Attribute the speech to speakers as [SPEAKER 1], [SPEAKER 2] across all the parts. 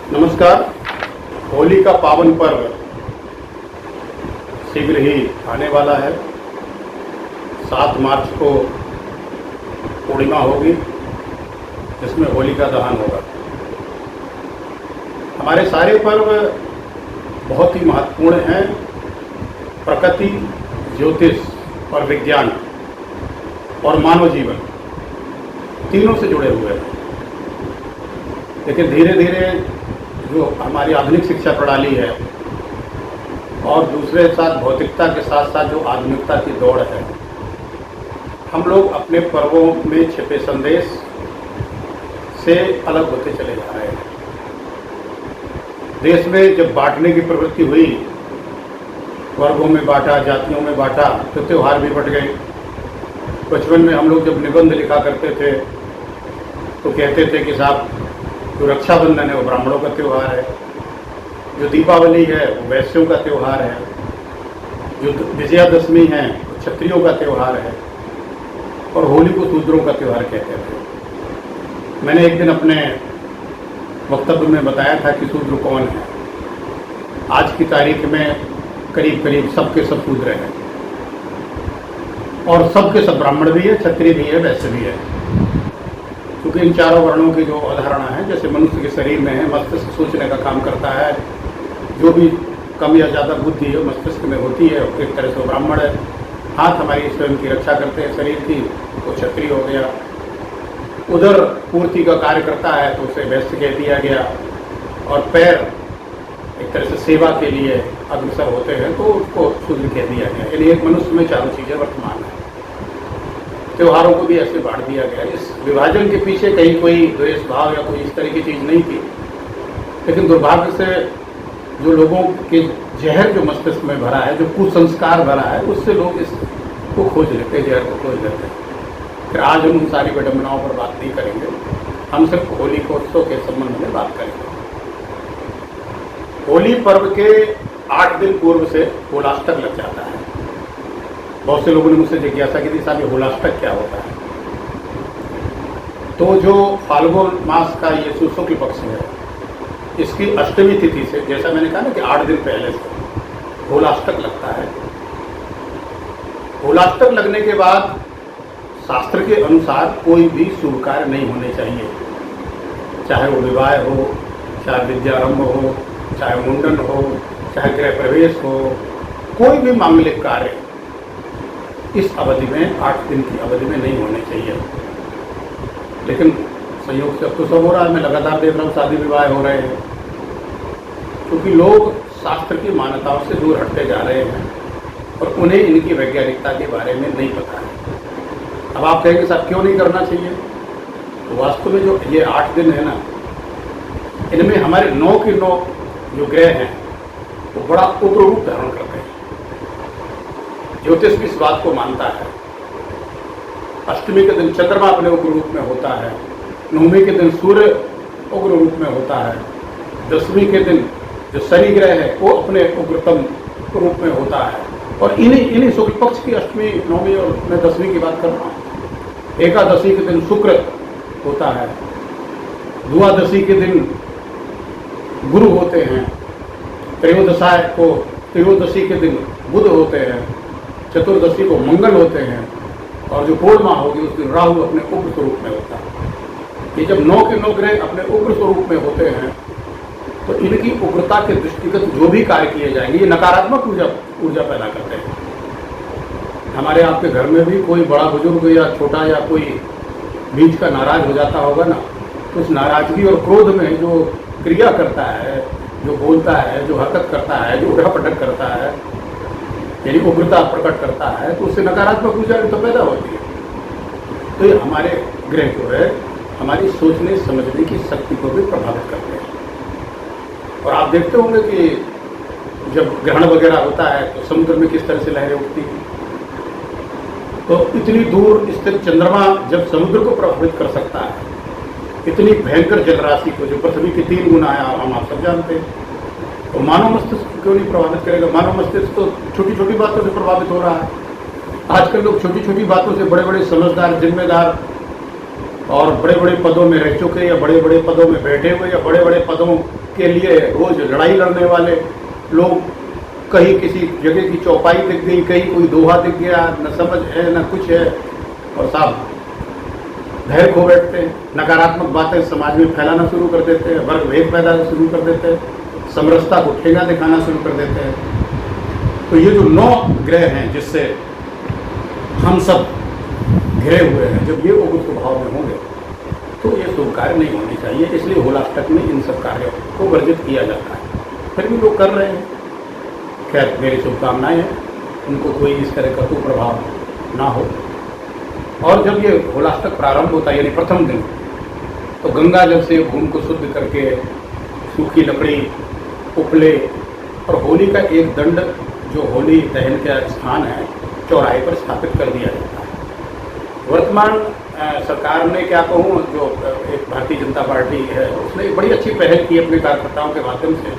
[SPEAKER 1] नमस्कार। होली का पावन पर्व शीघ्र ही आने वाला है। 7 मार्च को पूर्णिमा होगी, जिसमें होली का दहन होगा। हमारे सारे पर्व बहुत ही महत्वपूर्ण हैं। प्रकृति, ज्योतिष और विज्ञान और मानव जीवन तीनों से जुड़े हुए हैं। लेकिन धीरे धीरे जो हमारी आधुनिक शिक्षा प्रणाली है और दूसरे साथ भौतिकता के साथ साथ जो आधुनिकता की दौड़ है, हम लोग अपने पर्वों में छिपे संदेश से अलग होते चले जा रहे हैं। देश में जब बांटने की प्रवृत्ति हुई, वर्गों में बांटा, जातियों में बांटा, तो त्यौहार भी बट गए। बचपन में हम लोग जब निबंध लिखा करते थे तो कहते थे कि साहब जो रक्षाबंधन है वो ब्राह्मणों का त्यौहार है, जो दीपावली है वो वैश्यों का त्यौहार है, जो विजयादशमी है वो क्षत्रियों का त्यौहार है, और होली को शूद्रों का त्यौहार कहते थे। मैंने एक दिन अपने वक्तव्य में बताया था कि शूद्र कौन है। आज की तारीख में करीब करीब सबके सब शूद्र हैं, और सबके सब ब्राह्मण भी है, क्षत्रिय भी है, वैश्य भी है। क्योंकि इन चारों वर्णों की जो अवधारणा है, जैसे मनुष्य के शरीर में है, मस्तिष्क सोचने का काम करता है, जो भी कम या ज़्यादा बुद्धि है मस्तिष्क में होती है, एक तरह से वो ब्राह्मण है। हाथ हमारी स्वयं की रक्षा करते हैं शरीर की, तो क्षत्रिय हो गया। उधर पूर्ति का कार्य करता है तो उसे वैश्य कह दिया गया, और पैर एक तरह से सेवा के लिए अग्रसर होते हैं तो उसको शूद्र कह दिया गया। यानी एक मनुष्य में चारों चीज़ें वर्तमान है। त्योहारों को भी ऐसे बांट दिया गया। इस विभाजन के पीछे कहीं कोई द्वेष भाव या कोई इस तरह की चीज़ नहीं थी, लेकिन दुर्भाग्य से जो लोगों के जहर जो मस्तिष्क में भरा है, जो कुसंस्कार भरा है, उससे लोग इसको खोज लेते हैं, जहर को खोज लेते हैं। फिर आज हम उन सारी विडंबनाओं पर बात नहीं करेंगे, हम सिर्फ होली के उत्सव के संबंध में बात करेंगे। होली पर्व के 8 दिन पूर्व से होलाष्टक लग जाता है। बहुत से लोगों ने मुझसे जिज्ञासा की थी, साहब ये होलाष्टक क्या होता है? तो जो फाल्गुन मास का ये शुक्ल पक्ष है, इसकी अष्टमी तिथि से, जैसा मैंने कहा ना कि 8 दिन पहले से होलाष्टक लगता है। होलाष्टक लगने के बाद शास्त्र के अनुसार कोई भी शुभ कार्य नहीं होने चाहिए, चाहे वो विवाह हो, चाहे विद्यारंभ हो, चाहे मुंडन हो, चाहे गृह प्रवेश हो, कोई भी मांगलिक कार्य इस अवधि में 8 दिन की अवधि में नहीं होने चाहिए। लेकिन संयोग से अब तो सब हो रहा है। मैं लगातार देख रहा हूँ शादी विवाह हो रहे हैं, क्योंकि लोग शास्त्र की मान्यताओं से दूर हटते जा रहे हैं और उन्हें इनकी वैज्ञानिकता के बारे में नहीं पता है। अब आप कहेंगे साहब क्यों नहीं करना चाहिए? तो वास्तव में जो ये 8 दिन है ना, इनमें हमारे 9 के 9 जो ग्रह हैं वो बड़ा उग्र रूप धारण करते हैं। ज्योतिष भी इस बात को मानता है। अष्टमी के दिन चंद्रमा अपने उग्र रूप में होता है, नवमी के दिन सूर्य उग्र रूप में होता है, दसवीं के दिन जो शनि ग्रह है वो अपने उग्रतम रूप में होता है। और इन्हीं शुक्ल पक्ष की अष्टमी, नवमी और मैं 10वीं की बात कर रहा हूँ। एकादशी के दिन शुक्र होता है, द्वादशी के दिन गुरु होते हैं, त्रयोदशी के दिन बुध होते हैं, चतुर्दशी को मंगल होते हैं, और जो पूर्णिमा होगी उस दिन राहु अपने उग्र स्वरूप में होता है। ये जब 9 के 9 ग्रह अपने उग्र स्वरूप में होते हैं तो इनकी उग्रता के दृष्टिगत जो भी कार्य किए जाएंगे ये नकारात्मक ऊर्जा पैदा करते हैं। हमारे आपके घर में भी कोई बड़ा बुजुर्ग या छोटा या कोई बीच का नाराज हो जाता होगा ना, तो उस नाराजगी और क्रोध में जो क्रिया करता है, जो बोलता है, जो हरकत करता है, जो उठा पटक करता है, यानी उग्रता प्रकट करता है, तो उससे नकारात्मक ऊर्जा तो पैदा होती है। तो ये हमारे ग्रह जो है हमारी सोचने समझने की शक्ति को भी प्रभावित करते हैं। और आप देखते होंगे कि जब ग्रहण वगैरह होता है तो समुद्र में किस तरह से लहरें उठती हैं। तो इतनी दूर स्थित चंद्रमा जब समुद्र को प्रभावित कर सकता है, इतनी भयंकर जलराशि को जो पृथ्वी की 3 गुना है, हम आप सब जानते हैं, तो मानव मस्तिष्क क्यों नहीं प्रभावित करेगा? मानव मस्तिष्क तो छोटी छोटी बातों से प्रभावित हो रहा है। आजकल लोग छोटी छोटी बातों से बड़े बड़े समझदार, जिम्मेदार और बड़े बड़े पदों में रह चुके या बड़े बड़े पदों में बैठे हुए या बड़े बड़े पदों के लिए रोज लड़ाई लड़ने वाले लोग, कहीं किसी जगह की चौपाई दिख गई, कहीं कोई दोहा दिख गया, न समझ है न कुछ है, और साहब धैर्य खो बैठते हैं, नकारात्मक बातें समाज में फैलाना शुरू कर देते हैं, वर्ग भेद पैदा शुरू कर देते हैं, समरसता को ठेंगा दिखाना शुरू कर देते हैं। तो ये जो 9 ग्रह हैं जिससे हम सब घिरे हुए हैं, जब ये उग्र स्वभाव में होंगे तो ये शुभ कार्य नहीं होने चाहिए। इसलिए होलाष्टक में इन सब कार्यों को वर्जित किया जाता है। फिर भी लोग कर रहे हैं। खैर, मेरी शुभकामनाएं हैं उनको कोई इस तरह का कुप्रभाव ना हो। और जब ये होलाष्टक प्रारंभ होता है, यानी प्रथम दिन, तो गंगा जल से भूमि को शुद्ध करके सूखी लकड़ी, उपले और होली का एक दंड जो होली दहन का स्थान है, चौराहे पर स्थापित कर दिया जाता है। वर्तमान सरकार ने, क्या कहूँ, जो एक भारतीय जनता पार्टी है, उसने एक बड़ी अच्छी पहल की अपने कार्यकर्ताओं के माध्यम से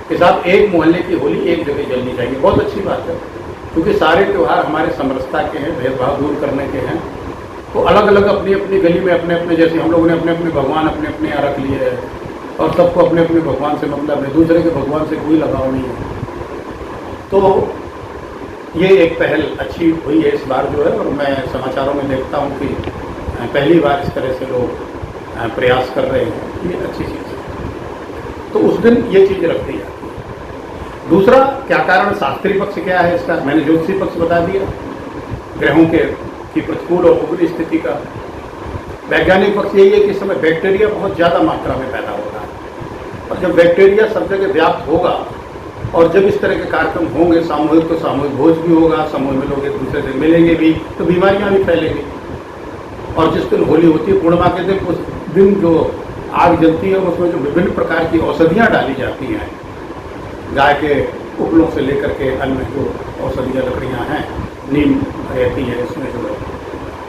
[SPEAKER 1] कि साहब एक मोहल्ले की होली एक जगह जलनी चाहिए। बहुत अच्छी बात है, क्योंकि सारे त्यौहार हमारे समरसता के हैं, भेदभाव दूर करने के हैं। तो अलग अलग अपनी अपनी गली में अपने अपने, जैसे हम लोगों ने अपने अपने भगवान अपने अपने यहाँ रख लिए है, और सबको अपने अपने भगवान से मतलब है, दूसरे के भगवान से कोई लगाव नहीं है। तो ये एक पहल अच्छी हुई है इस बार जो है, और मैं समाचारों में देखता हूँ कि पहली बार इस तरह से लोग प्रयास कर रहे हैं। ये अच्छी चीज़ है। तो उस दिन ये चीज़ रख दी जाती है। दूसरा, क्या कारण, शास्त्रीय पक्ष क्या है इसका, मैंने ज्योतिषीय पक्ष बता दिया, ग्रहों की प्रतिकूल और उग्र स्थिति का। वैज्ञानिक पक्ष यही है कि इस समय बैक्टीरिया बहुत ज़्यादा मात्रा में पैदा होता है, और जब बैक्टीरिया सब जगह व्याप्त होगा और जब इस तरह के कार्यक्रम होंगे सामूहिक, तो सामूहिक भोज भी होगा, समूह में लोग एक दूसरे से मिलेंगे भी, तो बीमारियां भी फैलेंगी। और जिस दिन होली होती है, पूर्णिमा के दिन, उस दिन जो आग जलती है उसमें जो विभिन्न प्रकार की औषधियाँ डाली जाती हैं, गाय के उपलों से लेकर के अन्य जो औषधीय लकड़ियाँ हैं, नीम रहती है इसमें जो है,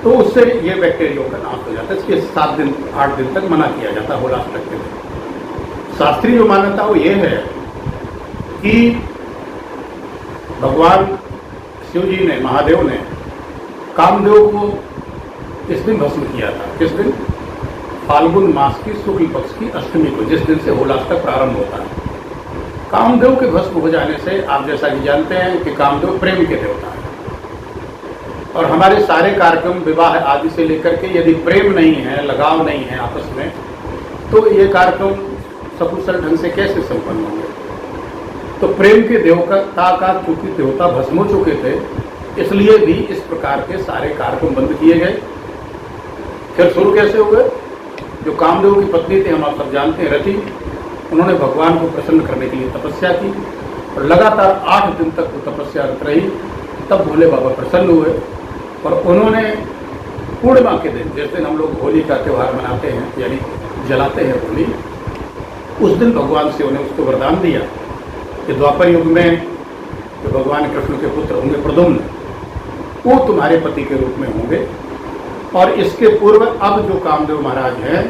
[SPEAKER 1] तो उससे ये बैक्टीरिया का नाश हो जाता है। इसके 7 दिन 8 दिन तक मना किया जाता है होलाष्टक के दिन। शास्त्रीय जो मान्यता वो ये है कि भगवान शिव जी ने, महादेव ने कामदेव को इस दिन भस्म किया था। किस दिन? फाल्गुन मास की शुक्ल पक्ष की अष्टमी को, जिस दिन से होलाष्टक प्रारंभ होता है। कामदेव के भस्म हो जाने से, आप जैसा कि जानते हैं कि कामदेव प्रेम के देवता है, और हमारे सारे कार्यक्रम विवाह आदि से लेकर के यदि प्रेम नहीं है, लगाव नहीं है आपस में, तो ये कार्यक्रम सकुशल ढंग से कैसे संपन्न होंगे। तो प्रेम के देवता का चूंकि देवता भस्म हो चुके थे, इसलिए भी इस प्रकार के सारे कार्यक्रम बंद किए गए। फिर शुरू कैसे हुए? जो कामदेव की पत्नी थी, हम आप सब जानते हैं, रति, उन्होंने भगवान को प्रसन्न करने के लिए तपस्या की, और लगातार 8 दिन तक वो तपस्यारत रही। तब भोले बाबा प्रसन्न हुए, और उन्होंने पूर्णिमा के दिन, जिस दिन हम लोग होली का त्यौहार मनाते हैं, यानी जलाते हैं होली, उस दिन भगवान शिव ने उसको वरदान दिया कि द्वापर युग में जो भगवान कृष्ण के पुत्र होंगे प्रद्युम्न, वो तुम्हारे पति के रूप में होंगे। और इसके पूर्व अब जो कामदेव महाराज हैं,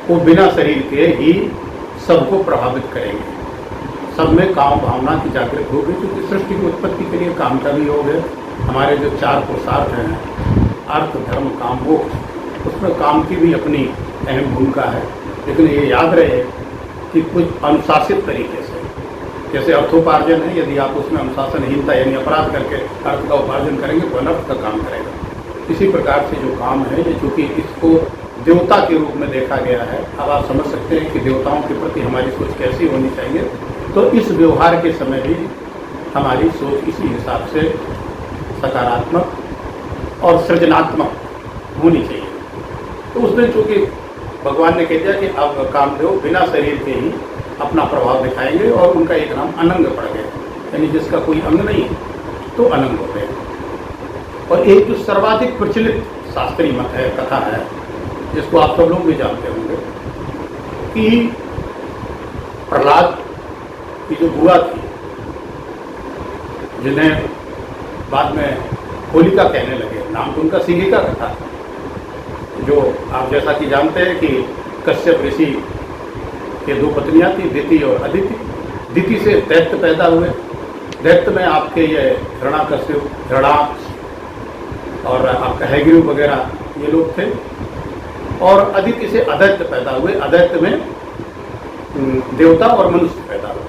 [SPEAKER 1] वो बिना शरीर के ही सबको प्रभावित करेंगे, सब में काम भावना की जागृत होगी, क्योंकि सृष्टि की उत्पत्ति के लिए काम का भी योग है। हमारे जो 4 पुरुषार्थ हैं, अर्थ, धर्म, काम, मोक्ष, उसमें काम की भी अपनी अहम भूमिका है। लेकिन ये याद रहे कि कुछ अनुशासित तरीके से, जैसे अर्थोपार्जन है, यदि आप उसमें अनुशासनहीनता यानी अपराध करके अर्थ का उपार्जन करेंगे तो अनर्थ का काम करेगा। इसी प्रकार से जो काम है, ये चूँकि इसको देवता के रूप में देखा गया है, अब आप समझ सकते हैं कि देवताओं के प्रति हमारी सोच कैसी होनी चाहिए। तो इस व्यवहार के समय भी हमारी सोच इसी हिसाब से सकारात्मक और सृजनात्मक होनी चाहिए। तो उस दिन चूँकि भगवान ने कह दिया कि अब कामदेव बिना शरीर के ही अपना प्रभाव दिखाएंगे, और उनका एक नाम अनंग पड़ गया, यानी जिसका कोई अंग नहीं तो अनंग हो गए। और एक जो सर्वाधिक प्रचलित शास्त्रीय मत है, कथा है, जिसको आप सब लोग भी जानते होंगे, कि प्रहलाद की जो बुआ थी, जिन्हें बाद में होलिका कहने लगे, नाम तो उनका सिंगिका था, जो आप जैसा कि जानते हैं कि कश्यप ऋषि के 2 पत्नियां थी, दिति और अदिति। दिति से दैत्य पैदा हुए। दैत्य में आपके ये हिरण्याकश्यप, हिरण्याक्ष और आपका हैग्रीव वगैरह ये लोग थे। और अदिति से अदैत्य पैदा हुए। अदैत्य में देवता और मनुष्य पैदा हुआ।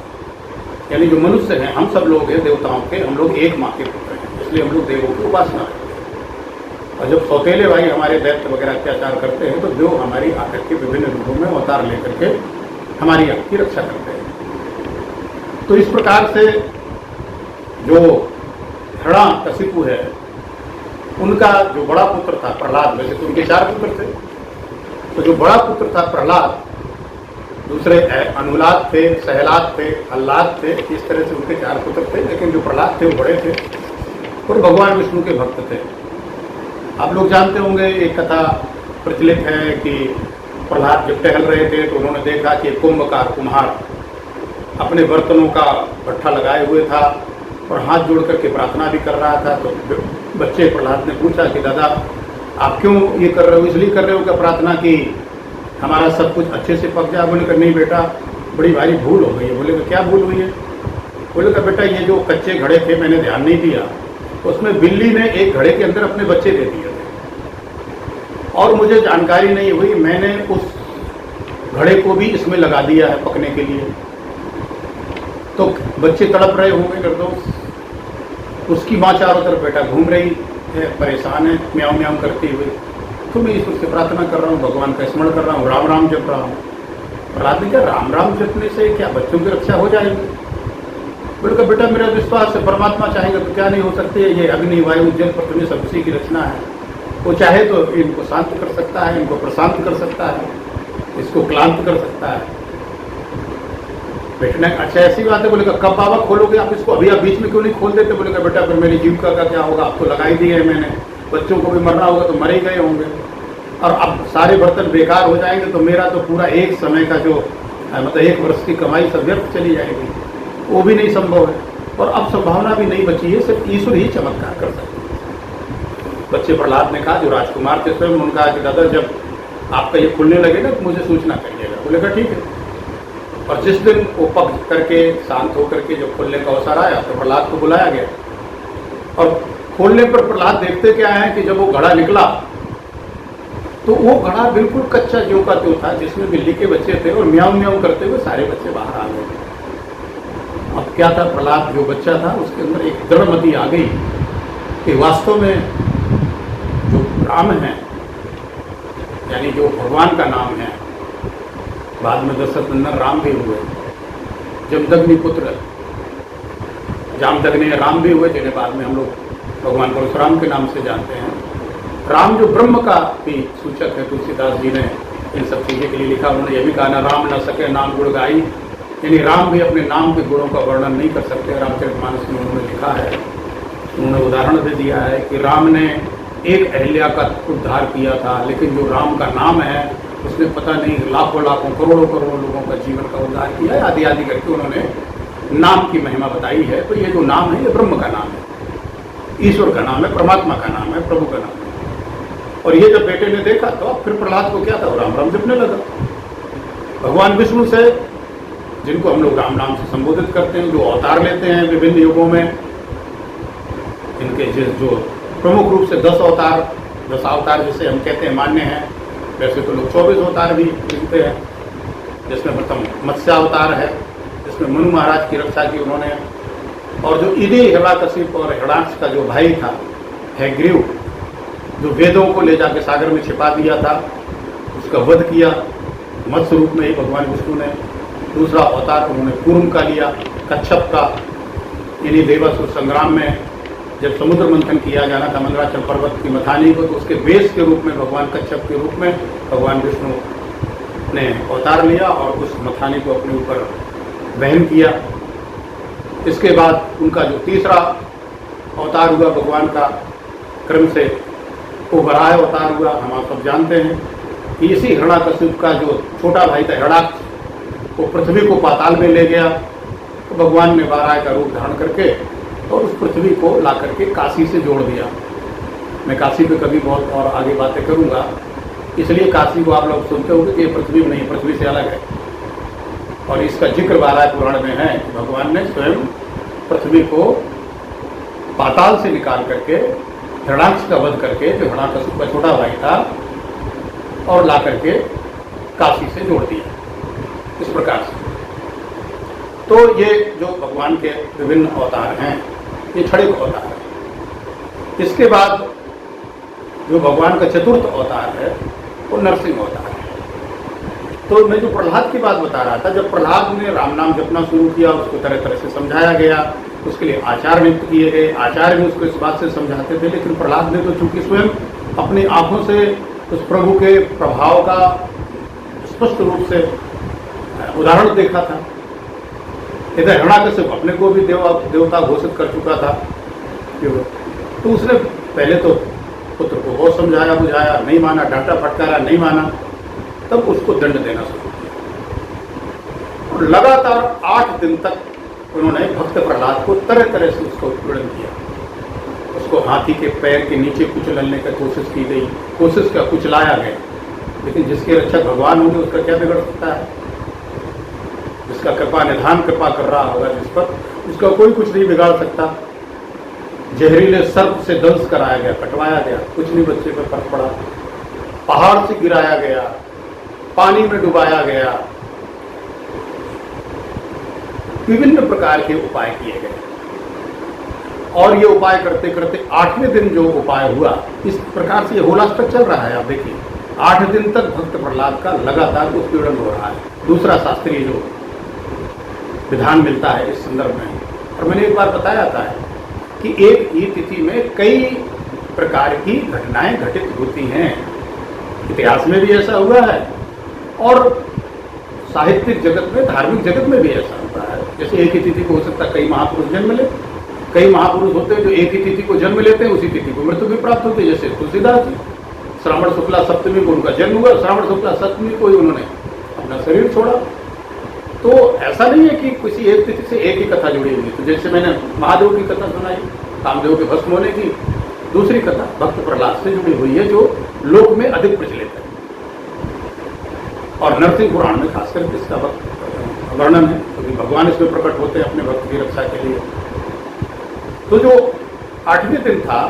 [SPEAKER 1] यानी जो मनुष्य हैं, हम सब लोग हैं देवताओं के, हम लोग एक माँ के पुत्र हैं, इसलिए हम लोग देवों की उपासना करते हैं। और जब सौतेले भाई हमारे दैत्य वगैरह अत्याचार करते हैं तो देव हमारी आकर के विभिन्न रूपों में अवतार लेकर के हमारी आपकी रक्षा करते हैं। तो इस प्रकार से जो हिरण्यकशिपु है, उनका जो बड़ा पुत्र था प्रहलाद, वैसे तो उनके 4 पुत्र थे, तो जो बड़ा पुत्र था प्रहलाद, दूसरे अनुलाद थे, सहलाद थे, हल्लाद थे, इस तरह से उनके 4 पुत्र थे। लेकिन जो प्रहलाद थे वो बड़े थे और भगवान विष्णु के भक्त थे। आप लोग जानते होंगे, एक कथा प्रचलित है कि प्रहलाद जब टहल रहे थे तो उन्होंने देखा कि कुंभकार कुम्हार अपने बर्तनों का भट्ठा लगाए हुए था और हाथ जोड़ करके प्रार्थना भी कर रहा था। तो बच्चे प्रहलाद ने पूछा कि दादा आप क्यों ये कर रहे हो? इसलिए कर रहे हो कि प्रार्थना की हमारा सब कुछ अच्छे से पक जाए। बोले कि नहीं बेटा, बड़ी भारी भूल हो गई है। बोले कि क्या भूल हुई है? बोले कि बेटा ये जो कच्चे घड़े थे मैंने ध्यान नहीं दिया, उसमें बिल्ली ने एक घड़े के अंदर अपने बच्चे दे दिए थे और मुझे जानकारी नहीं हुई, मैंने उस घड़े को भी इसमें लगा दिया है पकने के लिए। तो बच्चे तड़प रहे होंगे निर्दोष। उसकी माँ चारों तरफ बेटा घूम रही है, परेशान है, म्याऊं म्याऊं करती हुई। तो मैं ईश्वर से प्रार्थना कर रहा हूँ, भगवान का स्मरण कर रहा हूँ, राम राम जप रहा हूँ। प्रहलाद ने क्या राम राम जपने से क्या बच्चों की रक्षा हो जाएगी? बोले का बेटा मेरा विश्वास है, परमात्मा चाहेगा तो क्या नहीं हो सकती है। ये अग्नि वायु जल पृथ्वी सब उसी की रचना है। वो चाहे तो इनको शांत कर सकता है, इनको प्रशांत कर सकता है, इसको क्लांत कर सकता है। बैठने अच्छा ऐसी बात है। बोले कब बाबा खोलोगे आप इसको? अभी आप बीच में क्यों नहीं खोल देते? बोले बेटा फिर मेरी जीविका का क्या होगा? अब तो लगा ही दी है मैंने, बच्चों को भी मरना होगा तो मर ही गए होंगे और अब सारे बर्तन बेकार हो जाएंगे तो मेरा तो पूरा एक समय का जो मतलब 1 वर्ष की कमाई सब व्यर्थ चली जाएगी। वो भी नहीं संभव है और अब संभावना भी नहीं बची है, सिर्फ ईश्वर ही चमत्कार कर सकते हैं। बच्चे प्रहलाद ने कहा, जो राजकुमार थे स्वयं, उन्होंने कहा कि दादा जब आपका ये खुलने लगे ना तो मुझे सूचना करिएगा। बोले कहा ठीक है। और जिस दिन वो पक करके शांत होकर के जब खोलने का अवसर आया तो प्रहलाद को बुलाया गया और खोलने पर प्रहलाद देखते क्या है कि जब वो घड़ा निकला तो वो घड़ा बिल्कुल कच्चा ज्यों का त्यों था, जिसमें बिल्ली के बच्चे थे और म्याऊं म्याऊं करते हुए सारे बच्चे बाहर आ गए। अब क्या था, प्रहलाद जो बच्चा था उसके अंदर एक दृढ़मति आ गई कि वास्तव में जो राम है, यानी जो भगवान का नाम है, बाद में दशरथ नंदन राम भी हुए, जमदग्नि पुत्र जामदग्नि राम भी हुए, जिन्हें बाद में हम लोग भगवान परशुराम के नाम से जानते हैं। राम जो ब्रह्म का भी सूचक है, तुलसीदास जी ने इन सब चीज़ों के लिए लिखा। उन्होंने यह भी कहा ना राम न सके नाम गुण गाई, यानी राम भी अपने नाम के गुणों का वर्णन नहीं कर सकते। रामचरितमानस में उन्होंने लिखा है, उन्होंने उदाहरण भी दिया है कि राम ने एक अहिल्या का उद्धार किया था, लेकिन जो राम का नाम है उसने पता नहीं लाखों लाखों करोड़ों करोड़ों लोगों का जीवन का उद्धार किया है। आदि आदि करके उन्होंने नाम की महिमा बताई है। तो ये जो नाम है ये ब्रह्म का नाम है, ईश्वर का नाम है, परमात्मा का नाम है, प्रभु का नाम है। और ये जब बेटे ने देखा तो अब फिर प्रहलाद को क्या था, राम राम जपने लगा। भगवान विष्णु से, जिनको हम लोग राम नाम से संबोधित करते हैं, जो अवतार लेते हैं विभिन्न युगों में, इनके जो प्रमुख रूप से 10 अवतार जिसे हम कहते हैं मान्य हैं। वैसे तो लोग 24 अवतार भी लिखते हैं, जिसमें प्रथम मत्स्यावतार है, जिसमें मनु महाराज की रक्षा की उन्होंने। और जो इदे हिरण्यकशिप और हिरण्याक्ष का जो भाई था हयग्रीव, जो वेदों को ले जाके सागर में छिपा दिया था, उसका वध किया मत्स्य रूप में ही भगवान विष्णु ने। दूसरा अवतार उन्होंने कूर्म का लिया, कच्छप का, यानी देवासुर संग्राम में जब समुद्र मंथन किया जाना था मंदराचल पर्वत की मथानी को, तो उसके बेस के रूप में भगवान कच्छप के रूप में भगवान विष्णु ने अवतार लिया और उस मथानी को अपने ऊपर वहन किया। इसके बाद उनका जो तीसरा अवतार हुआ भगवान का क्रम से, वो वराह अवतार हुआ। हम आप सब जानते हैं कि इसी हिरण्यकशिप का जो छोटा भाई था हिरण्याक्ष, वो पृथ्वी को पाताल में ले गया। तो भगवान ने वराह का रूप धारण करके और उस पृथ्वी को ला करके काशी से जोड़ दिया। मैं काशी पे कभी बहुत और आगे बातें करूंगा, इसलिए काशी को आप लोग सुनते होंगे कि ये पृथ्वी में नहीं, पृथ्वी से अलग है। और इसका जिक्र वाराह पुराण में है कि भगवान ने स्वयं पृथ्वी को पाताल से निकाल करके हिरण्याक्ष का वध करके, जो हिरण्यकशिप का छोटा भाई था, और ला करके काशी से जोड़ दिया। इस प्रकार से तो ये जो भगवान के विभिन्न अवतार हैं, ये छड़े अवतार हैं। इसके बाद जो भगवान का चतुर्थ अवतार है वो नरसिंह अवतार है। तो मैं जो प्रहलाद की बात बता रहा था, जब प्रहलाद ने राम नाम जपना शुरू किया, उसको तरह तरह से समझाया गया, उसके लिए आचार्य नियुक्त किए गए, आचार्य भी उसको इस बात से समझाते थे, लेकिन प्रहलाद ने तो चूंकि स्वयं अपनी आंखों से उस प्रभु के प्रभाव का स्पष्ट रूप से उदाहरण देखा था। इधर हिरण्याकश्यप अपने को भी देवता घोषित कर चुका था, तो उसने पहले तो पुत्र को बहुत समझाया बुझाया, नहीं माना, डांटा फटकारा, नहीं माना, तब उसको दंड देना शुरू किया। और लगातार 8 दिन तक उन्होंने भक्त प्रहलाद को तरह तरह से उसका उत्पीड़न किया। उसको हाथी के पैर के नीचे कुचलने की कोशिश की गई, कोशिश का कुचलाया गया, लेकिन जिसके रक्षक भगवान होंगे उसका क्या बिगड़ सकता है? जिसका कृपा निधान कृपा कर रहा होगा जिस पर, उसका कोई कुछ नहीं बिगाड़ सकता। जहरीले सर्प से दंश कराया गया, कटवाया गया, कुछ नहीं बच्चे पर फर्क पड़ा। पहाड़ से गिराया गया, पानी में डुबाया गया, विभिन्न प्रकार के उपाय किए गए। और ये उपाय करते करते 8वें दिन जो उपाय हुआ, इस प्रकार से ये होलाष्टक चल रहा है। आप देखिए 8 दिन तक भक्त प्रहलाद का लगातार उत्पीड़न हो रहा है। दूसरा शास्त्रीय जो विधान मिलता है इस संदर्भ में, और मैंने एक बार बताया था कि एक ही तिथि में कई प्रकार की घटनाएं घटित होती हैं। इतिहास में भी ऐसा हुआ है और साहित्यिक जगत में, धार्मिक जगत में भी ऐसा हुआ है। जैसे एक ही तिथि को हो सकता है कई महापुरुष जन्म ले, कई महापुरुष होते हैं जो एक ही तिथि को जन्म लेते हैं, उसी तिथि को मृत्यु भी प्राप्त होती है। जैसे तुलसीदास जी, श्रावण शुक्ला सप्तमी को उनका जन्म हुआ, श्रावण शुक्ला सप्तमी को ही उन्होंने अपना शरीर छोड़ा। तो ऐसा नहीं है कि किसी एक तिथि से एक ही कथा जुड़ी हुई। तो जैसे मैंने महादेव की कथा सुनाई, कामदेव के भस्म होने की, दूसरी कथा भक्त प्रहलाद से जुड़ी हुई है जो लोक में अधिक प्रचलित है। और नरसिंह पुराण में खासकर इसका वर्णन है, क्योंकि भगवान इसमें प्रकट होते हैं अपने भक्त की रक्षा के लिए। तो जो 8वें दिन था,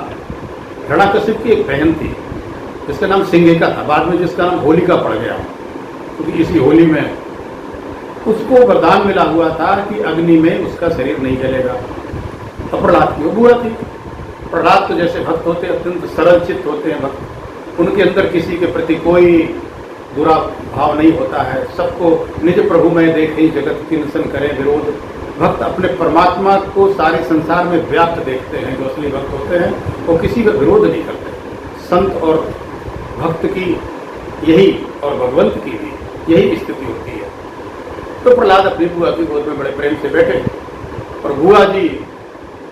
[SPEAKER 1] हिरण्याकश्यप की एक बहन थी जिसका नाम सिंहिका था, बाद में जिसका नाम होलिका पड़ गया, क्योंकि इसी होली में उसको वरदान मिला हुआ था कि अग्नि में उसका शरीर नहीं जलेगा। तो प्रहलाद की वो बुआ थी। प्रहलाद तो जैसे भक्त होते हैं अत्यंत सरल चित्त होते हैं भक्त, उनके अंदर किसी के प्रति कोई बुरा भाव नहीं होता है। सबको निज प्रभु में देखे जगत की निसन करे विरोध। भक्त अपने परमात्मा को सारे संसार में व्याप्त देखते हैं। जो असली भक्त होते हैं वो किसी का विरोध नहीं करते। संत और भक्त की यही, और भगवंत की भी यही स्थिति होती है। तो प्रहलाद अपनी बुआ की गोद में बड़े प्रेम से बैठे और बुआ जी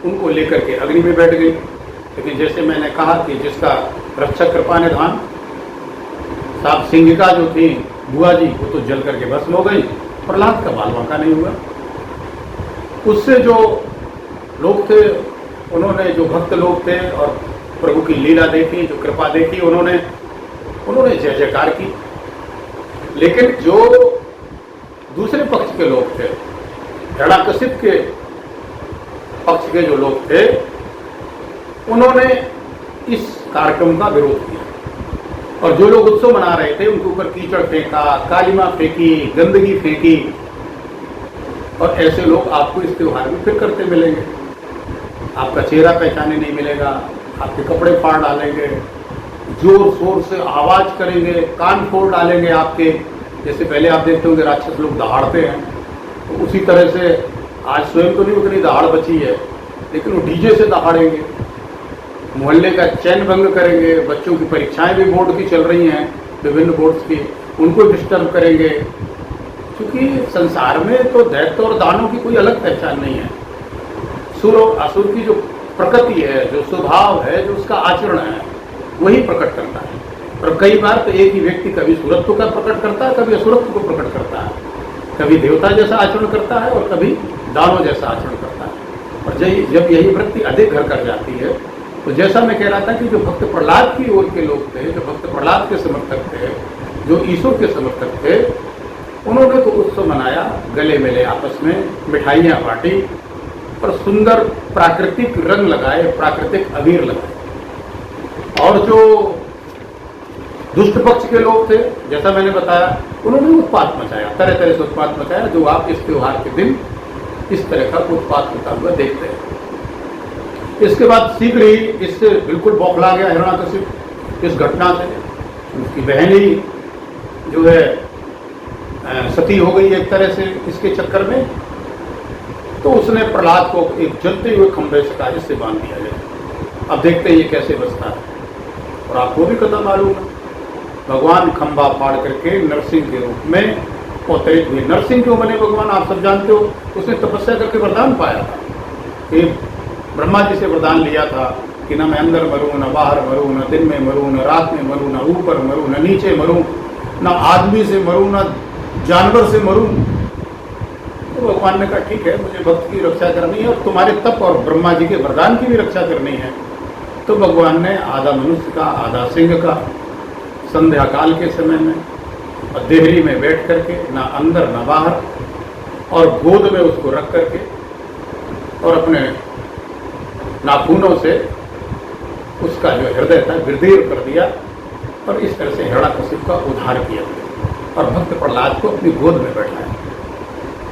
[SPEAKER 1] उनको लेकर के अग्नि में बैठ गई। लेकिन जैसे मैंने कहा कि जिसका रक्षक कृपा निधान, साहब सिंहिका जो थी बुआ जी, वो तो जल करके भस्म हो गई। प्रहलाद का बाल बांका नहीं हुआ। उससे जो लोग थे, उन्होंने, जो भक्त लोग थे और प्रभु की लीला देखी, जो कृपा देखी, उन्होंने जय जयकार की। लेकिन जो दूसरे पक्ष के लोग थे, हिरण्याकश्यप के पक्ष के जो लोग थे, उन्होंने इस कार्यक्रम का विरोध किया। और जो लोग उत्सव मना रहे थे उनके ऊपर कीचड़ फेंका, कालीमा फेंकी, गंदगी फेंकी। और ऐसे लोग आपको इस त्योहार में फिर करते मिलेंगे। आपका चेहरा पहचाने नहीं मिलेगा, आपके कपड़े फाड़ डालेंगे, जोर शोर से आवाज करेंगे, कान फोड़ डालेंगे आपके। जैसे पहले आप देखते होंगे राक्षस लोग दहाड़ते हैं, तो उसी तरह से आज स्वयं तो नहीं उतनी दहाड़ बची है, लेकिन वो डीजे से दहाड़ेंगे, मोहल्ले का चैन भंग करेंगे। बच्चों की परीक्षाएं भी बोर्ड की चल रही हैं, विभिन्न बोर्ड्स की, उनको डिस्टर्ब करेंगे। क्योंकि संसार में तो दैत्य और दानों की कोई अलग पहचान नहीं है। सुर और असुर की जो प्रकृति है, जो स्वभाव है, जो उसका आचरण है, वही प्रकट करता है। और कई बार तो एक ही व्यक्ति कभी सुरत्व का प्रकट करता है, कभी असुरत्व को प्रकट करता है, कभी देवता जैसा आचरण करता है और कभी दानव जैसा आचरण करता है। और जब यही वृत्ति अधिक घर कर जाती है, तो जैसा मैं कह रहा था कि जो भक्त प्रहलाद की ओर के लोग थे, जो भक्त प्रहलाद के समर्थक थे, जो ईश्वर के समर्थक थे, उन्होंने तो उत्सव मनाया, गले मिले, आपस में मिठाइयाँ बांटी और सुंदर प्राकृतिक रंग लगाए, प्राकृतिक अबीर लगाए। और जो दुष्ट पक्ष के लोग थे, जैसा मैंने बताया, उन्होंने उत्पात मचाया, तरह तरह से उत्पात मचाया, जो आप इस त्योहार के दिन इस तरह का उत्पात होता हुआ देखते हैं। इसके बाद शीघ्र ही इससे बिल्कुल बौखला गया हिरण्याकशिप इस घटना से। उसकी बहन ही जो है सती हो गई एक तरह से इसके चक्कर में, तो उसने प्रहलाद को एक जलते हुए खंभे से कहा इससे बांध दिया जाए। अब देखते हैं ये कैसे बचता है। और आपको भी कथा मालूम है, भगवान खंभा फाड़ करके नरसिंह के रूप में अवतरित हुए। नरसिंह क्यों बने भगवान आप सब जानते हो। उसने तपस्या करके वरदान पाया था कि ब्रह्मा जी से वरदान लिया था कि ना मैं अंदर मरूं, ना बाहर मरूं, ना दिन में मरूं, ना रात में मरूं, ना ऊपर मरूं, ना नीचे मरूं, ना आदमी से मरूं, ना जानवर से मरूं। तो भगवान ने कहा ठीक है, मुझे भक्त की रक्षा करनी है और तुम्हारे तप और ब्रह्मा जी के वरदान की भी रक्षा करनी है। तो भगवान ने आधा मनुष्य का आधा सिंह का संध्या काल के समय में और देहरी में बैठ करके ना अंदर ना बाहर और गोद में उसको रख करके और अपने नाखूनों से उसका जो हृदय था विदीर्ण कर दिया और इस तरह से हिरण्याकशिप का उद्धार किया और भक्त प्रहलाद को अपनी गोद में बैठाया।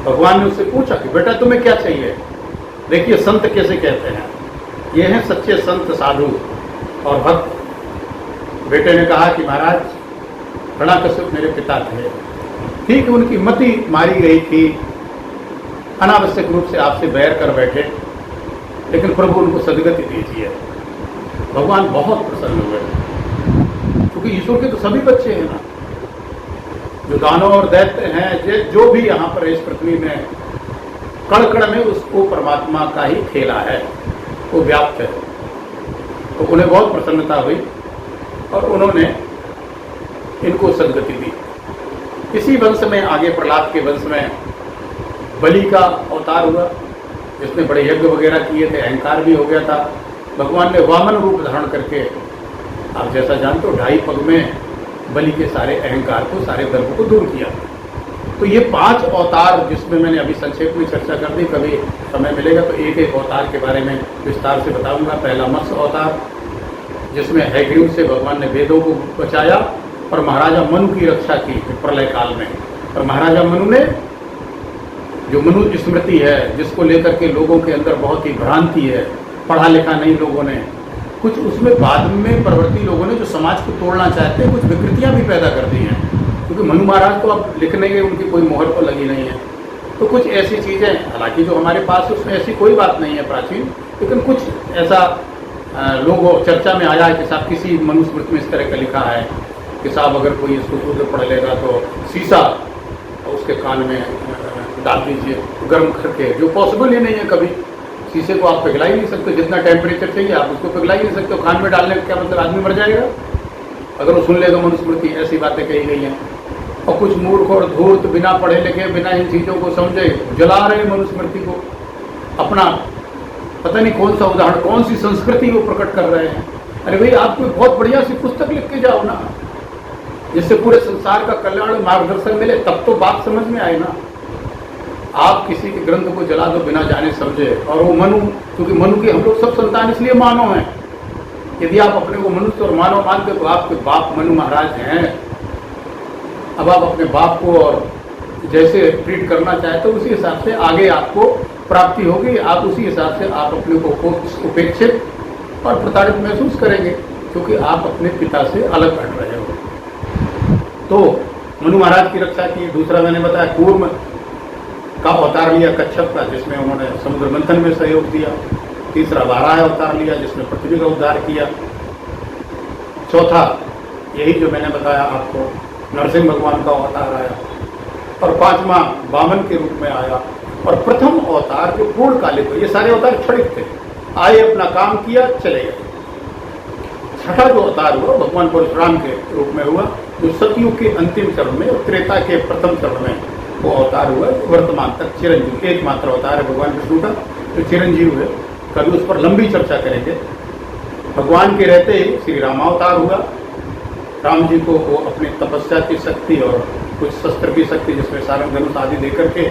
[SPEAKER 1] भगवान ने उससे पूछा कि बेटा तुम्हें क्या चाहिए। देखिए संत कैसे कहते हैं, ये हैं सच्चे संत साधु और भक्त। बेटे ने कहा कि महाराज हिरण्याकशिप मेरे पिता थे, ठीक उनकी मति मारी गई थी, अनावश्यक रूप से आपसे बैर कर बैठे, लेकिन प्रभु उनको सदगति दीजिए। भगवान बहुत प्रसन्न हुए, क्योंकि ईश्वर के तो सभी बच्चे हैं ना, जो दानव और दैत्य हैं, जो भी यहाँ पर इस पृथ्वी में कण कण में उसको परमात्मा का ही खेला है, वो व्याप्त है। तो उन्हें बहुत प्रसन्नता हुई और उन्होंने इनको सदगति दी। इसी वंश में आगे प्रहलाद के वंश में बलि का अवतार हुआ, जिसने बड़े यज्ञ वगैरह किए थे, अहंकार भी हो गया था। भगवान ने वामन रूप धारण करके, आप जैसा जानते हो, 2.5 पग में बलि के सारे अहंकार को, सारे गर्व को दूर किया। तो ये 5 अवतार जिसमें मैंने अभी संक्षेप में चर्चा कर दी, कभी समय मिलेगा तो एक एक अवतार के बारे में विस्तार से बताऊंगा। पहला मत्स्य अवतार, जिसमें हैग्रीव से भगवान ने वेदों को बचाया और महाराजा मनु की रक्षा की प्रलय काल में। और महाराजा मनु ने, जो मनु स्मृति है, जिसको लेकर के लोगों के अंदर बहुत ही भ्रांति है, पढ़ा लिखा नहीं लोगों ने, कुछ उसमें बाद में परवर्ती लोगों ने जो समाज को तोड़ना चाहते हैं, कुछ विकृतियां भी पैदा कर दी हैं। क्योंकि मनु महाराज तो अब लिखने के उनकी कोई मोहर तो लगी नहीं है, तो कुछ ऐसी चीज़ें, हालांकि जो हमारे पास उसमें ऐसी कोई बात नहीं है प्राचीन, लेकिन कुछ ऐसा लोग चर्चा में आया है कि साहब किसी मनुस्मृति में इस तरह का लिखा है कि साहब अगर कोई इसको शुद्ध पढ़ लेगा तो शीशा उसके कान में डाल दीजिए गर्म करके, जो पॉसिबल ही नहीं है। कभी शीशे को आप पिघला ही नहीं सकते, जितना टेम्परेचर चाहिए आप उसको पिघला ही नहीं सकते। कान में डालने का क्या मतलब, आदमी मर जाएगा अगर वो सुन लेगा मनुस्मृति। ऐसी बातें कही गई हैं। और कुछ मूर्ख और धूर्त बिना पढ़े लिखे, बिना इन चीज़ों को समझे जला रहे मनुस्मृति को, अपना पता नहीं कौन सा उदाहरण, कौन सी संस्कृति को प्रकट कर रहे हैं। अरे भाई, आप कोई बहुत बढ़िया सी पुस्तक लिख के जाओ ना, जिससे पूरे संसार का कल्याण मार्गदर्शन मिले, तब तो बात समझ में आए ना। आप किसी के ग्रंथ को जला दो बिना जाने समझे। और वो मनु, क्योंकि मनु के हम लोग सब संतान इसलिए मानव हैं। यदि आप अपने को मनुष्य और मानव मानते तो आपके बाप मनु महाराज हैं। अब आप अपने बाप को और जैसे ट्रीट करना चाहते हो, उसी हिसाब से आगे आपको प्राप्ति होगी। आप उसी हिसाब से आप अपने को उपेक्षित और प्रताड़ित महसूस करेंगे, क्योंकि आप अपने पिता से अलग हट रहे हो। तो मनु महाराज की रक्षा की। दूसरा मैंने बताया कूर्म का अवतार लिया, कच्छप का, जिसमें उन्होंने समुद्र मंथन में सहयोग दिया। तीसरा वाराह अवतार लिया, जिसमें पृथ्वी का उद्धार किया। चौथा यही जो मैंने बताया आपको, नरसिंह भगवान का अवतार आया। और 5वां वामन के रूप में आया। और प्रथम अवतार जो पूर्णकालिक, ये सारे अवतार क्षणिक थे, आए अपना काम किया चले गए। छठा जो अवतार हुआ भगवान परशुराम के रूप में हुआ, जो सतयुग के अंतिम चरण में और त्रेता के प्रथम चरण में वो अवतार हुआ। वर्तमान तक चिरंजीव, एकमात्र अवतार है भगवान विष्णु का जो चिरंजीव है। कभी उस पर लंबी चर्चा करेंगे। भगवान के रहते ही श्री रामावतार हुआ। राम जी को वो अपनी तपस्या की शक्ति और कुछ शस्त्र की शक्ति, जिसमें सारंग धनुष आदि दे करके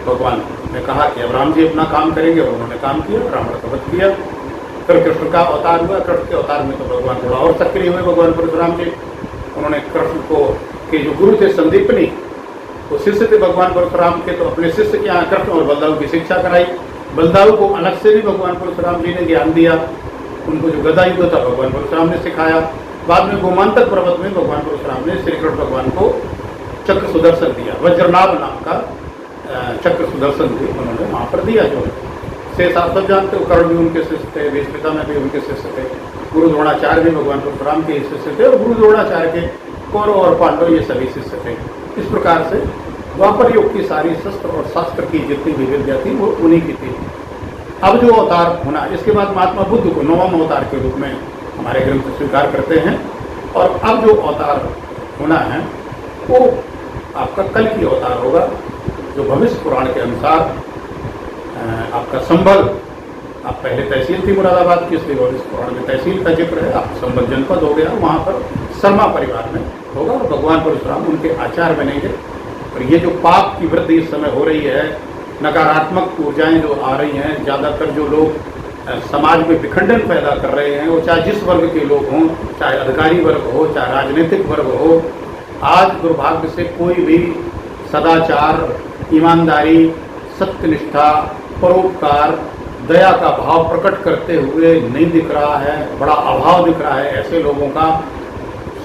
[SPEAKER 1] भगवान ने कहा कि अब राम जी अपना काम करेंगे, और उन्होंने काम किया, रावण का वध किया। फिर कृष्ण का अवतार हुआ। कृष्ण के अवतार में तो भगवान थोड़ा और सक्रिय हुए भगवान परशुराम जी। उन्होंने कृष्ण को के जो गुरु थे संदीपनी, वो शिष्य थे भगवान परशुराम के, तो अपने शिष्य के यहाँ कृष्ण और बलदाऊ की शिक्षा कराई। बलदाऊ को अलग से भी भगवान परशुराम जी ने ज्ञान दिया। उनको जो गदा युद्ध था भगवान परशुराम ने सिखाया। बाद में गोमांतक पर्वत में भगवान परशुराम ने श्री कृष्ण भगवान को चक्र सुदर्शन दिया, वज्रनाभ नाम का चक्र सुदर्शन भी उन्होंने वहाँ पर दिया। जो शेष आप सब जानते हो, कर्ण भी उनके शिष्य थे, भीष्मपिता में भी उनके शिष्य थे, गुरु द्रोणाचार्य भी भगवान परशुराम के शिष्य थे, और गुरु द्रोणाचार्य के कौरव और पांडव ये सभी शिष्य थे। इस प्रकार से द्वापर युग की सारी शस्त्र और शास्त्र की जितनी भी विद्या थी वो उन्हीं की थी। अब जो अवतार होना, इसके बाद महात्मा बुद्ध को नवम अवतार के रूप में हमारे ग्रंथ स्वीकार करते हैं। और अब जो अवतार होना है वो आपका कल की अवतार होगा, जो भविष्य पुराण के अनुसार आपका संभल, आप पहले तहसील थी मुरादाबाद की, इसलिए भविष्य पुराण में तहसील का जिक्र है, आप संभल जनपद हो गया, वहाँ पर शर्मा परिवार में होगा और भगवान परशुराम उनके आचार्य बनेंगे। और ये जो पाप की वृद्धि इस समय हो रही है, नकारात्मक ऊर्जाएं जो आ रही हैं, ज़्यादातर जो लोग समाज में विखंडन पैदा कर रहे हैं, वो चाहे जिस वर्ग के लोग हों, चाहे अधिकारी वर्ग हो, चाहे राजनीतिक वर्ग हो, आज दुर्भाग्य से कोई भी सदाचार, ईमानदारी, सत्यनिष्ठा, परोपकार, दया का भाव प्रकट करते हुए नहीं दिख रहा है, बड़ा अभाव दिख रहा है ऐसे लोगों का।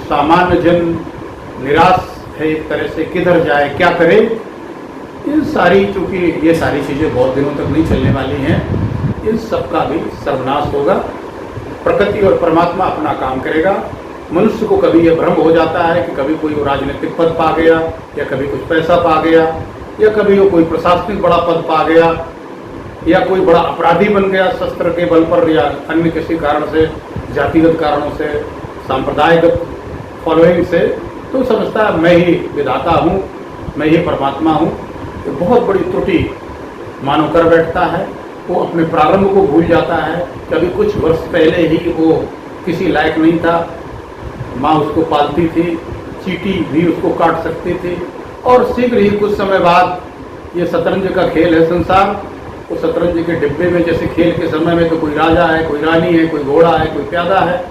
[SPEAKER 1] सामान्य जन निराश है एक तरह से, किधर जाए, क्या करे। इन सारी, चूंकि ये सारी चीज़ें बहुत दिनों तक नहीं चलने वाली हैं, इन सब का भी सर्वनाश होगा। प्रकृति और परमात्मा अपना काम करेगा। मनुष्य को कभी यह भ्रम हो जाता है कि कभी कोई राजनीतिक पद पा गया, या कभी कुछ पैसा पा गया, या कभी वो कोई प्रशासनिक बड़ा पद पा गया, या कोई बड़ा अपराधी बन गया शस्त्र के बल पर, या अन्य किसी कारण से, जातिगत कारणों से, सांप्रदायिक फॉलोइंग से, तो समझता है मैं ही विधाता हूँ, मैं ही परमात्मा हूँ। तो बहुत बड़ी त्रुटि मानव कर बैठता है। वो अपने प्रारंभ को भूल जाता है। कभी कुछ वर्ष पहले ही वो किसी लायक नहीं था, माँ उसको पालती थी, चींटी भी उसको काट सकती थी, और शीघ्र ही कुछ समय बाद, ये शतरंज का खेल है संसार, वो शतरंज के डिब्बे में जैसे खेल के समय में तो कोई राजा है, कोई रानी है, कोई घोड़ा है, कोई प्यादा है,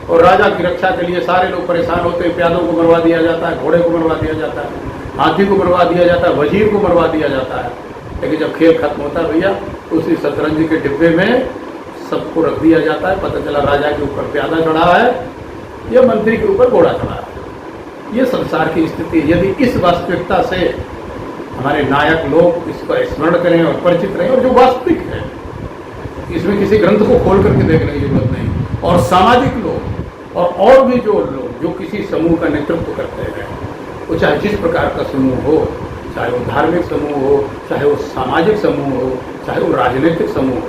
[SPEAKER 1] और राजा की रक्षा के लिए सारे लोग परेशान होते हैं, प्यादों को मरवा दिया जाता है, घोड़े को मरवा दिया जाता है, हाथी को मरवा दिया जाता है, वजीर को मरवा दिया जाता है। लेकिन जब खेल खत्म होता है भैया, तो उसी शतरंज के डिब्बे में सबको रख दिया जाता है। पता चला राजा के ऊपर प्यादा चढ़ा है या मंत्री के ऊपर घोड़ा चढ़ा है। ये संसार की स्थिति। यदि इस वास्तविकता से हमारे नायक लोग इसका स्मरण करें और परिचित रहें, और जो वास्तविक है, इसमें किसी ग्रंथ को खोल करके देखने की जरूरत नहीं, और सामाजिक लोग और भी जो लोग जो किसी समूह का नेतृत्व करते हैं, वो चाहे जिस प्रकार का समूह हो, चाहे वो धार्मिक समूह हो, चाहे वो सामाजिक समूह हो, चाहे वो राजनीतिक समूह हो,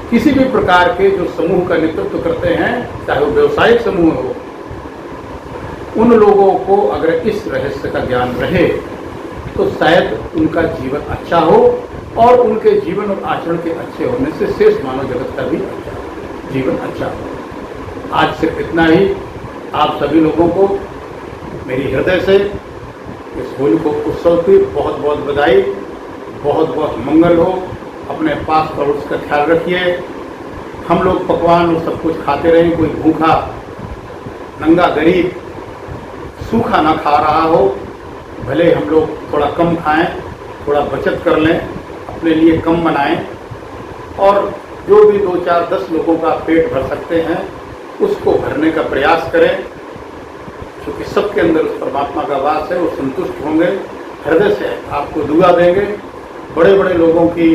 [SPEAKER 1] किसी भी प्रकार के जो समूह का नेतृत्व करते हैं, चाहे वो व्यवसायिक समूह हो, उन लोगों को अगर इस रहस्य का ज्ञान रहे तो शायद उनका जीवन अच्छा हो, और उनके जीवन और आचरण के अच्छे होने से शेष मानव जगत का भी जीवन अच्छा हो। आज सिर्फ इतना ही। आप सभी लोगों को मेरी हृदय से इस होली को उत्सव की बहुत बहुत बधाई, बहुत बहुत मंगल हो। अपने पास पड़ोस का ख्याल रखिए। हम लोग पकवान और सब कुछ खाते रहें, कोई भूखा नंगा गरीब सूखा ना खा रहा हो। भले हम लोग थोड़ा कम खाएं, थोड़ा बचत कर लें, अपने लिए कम बनाएं, और जो भी 2, 4, 10 लोगों का पेट भर सकते हैं उसको भरने का प्रयास करें, क्योंकि सबके अंदर उस परमात्मा का वास है। वो संतुष्ट होंगे, हृदय से आपको दुआ देंगे। बड़े बड़े लोगों की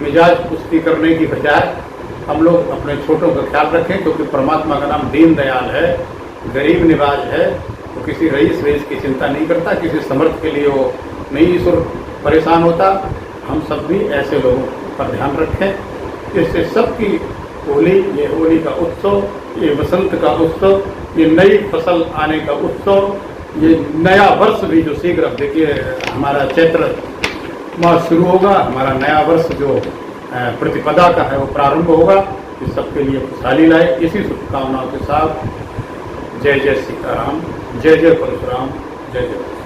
[SPEAKER 1] मिजाज पुष्टि करने की बजाय हम लोग अपने छोटों का ख्याल रखें, क्योंकि परमात्मा का नाम दीन दयाल है, गरीब निवाज है। तो किसी रईस वेश की चिंता नहीं करता, किसी समर्थ के लिए वो नहीं ईश्वर परेशान होता। हम सब भी ऐसे लोगों पर ध्यान रखें, जिससे सबकी होली, ये होली का उत्सव, ये वसंत का उत्सव, ये नई फसल आने का उत्सव, ये नया वर्ष भी जो शीघ्र, अब देखिए हमारा चैत्र मास शुरू होगा, हमारा नया वर्ष जो प्रतिपदा का है वो प्रारंभ होगा। इस सबके लिए खुशहाली लाए। इसी शुभकामनाओं के साथ जय जय सीताराम, जय जय परशुराम, जय जय।